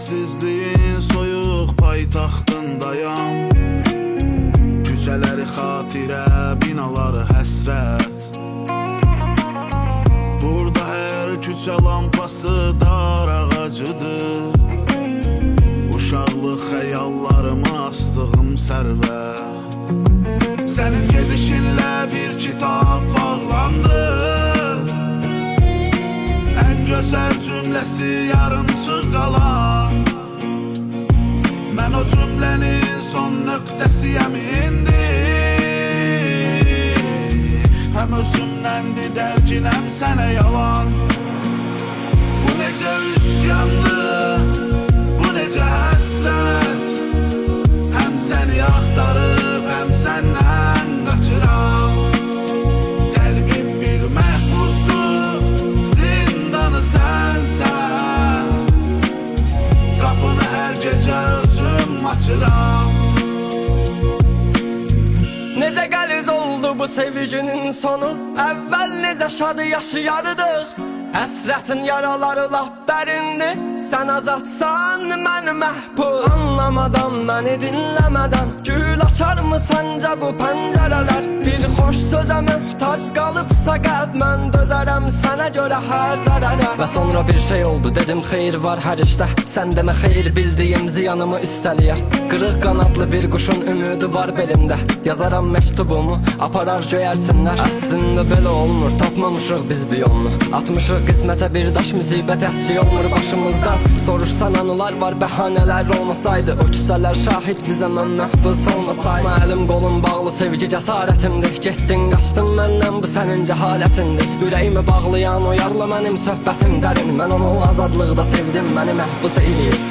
Səssizliyin soyuq paytaxtındayam. Küçələri xatirə, binaları həsrət. Burada hər küçə lampası dar ağacıdır. Uşaqlıq xəyallarımı astığım sərvət. Sənin gedişinlə bir kitab bağlandı. Ən gözəl cümləsi yarımçıq qalan. Mən o cümlənin son nöqtəsiyəm indi. Həm özümdəndir dərkinəm sənə yalan. Bu necə üsyandır, bu necə həsrət. Həm səni axtarıb, həm səndən qaçıram. Qəlbim bir məhbusdur, zindanı sənsən. Qapını hər gecə özüm açıram. Necə qəliz oldu bu sevginin sonu. Əvvəl necə şadı yaşayardıq. Həsrətin yaraları lap dərindir. Sən azadsan, mən məhbus. Anlamadan, məni dinləmədən gül açar mı səncə bu pəncərələr? Bir xoş sözə mühtac qalıbsa qəlb, mən dözərəm sənə görə hər zərərə. Və sonra bir şey oldu, dedim xeyir var hər işdə. Sən demə xeyir, bildiyim ziyanımı üstəliyər. Qırıq qanadlı bir quşun ümidi var belimdə. Yazaram məktubumu, aparar göyərsinlər. Əslində belə olmur, tapmamışıq biz bir yolunu. Atmışıq qismətə bir daş müsibət, əski olmur başımızdan. Soruşsan anılar var, bəhanələr olmasaydı. O küsələr şahid bizə, mən məhbus olmasaydı. Əlim qolum bağlı, sevgi cəsarətimdir. Getdin, qaçdın məndən, bu sənin cəhalətindir. Ürəyimi bağlayan o yarla mənim söhbətim dərin. Mən onu azadlıqda sevdim, məni məhbus eləyir.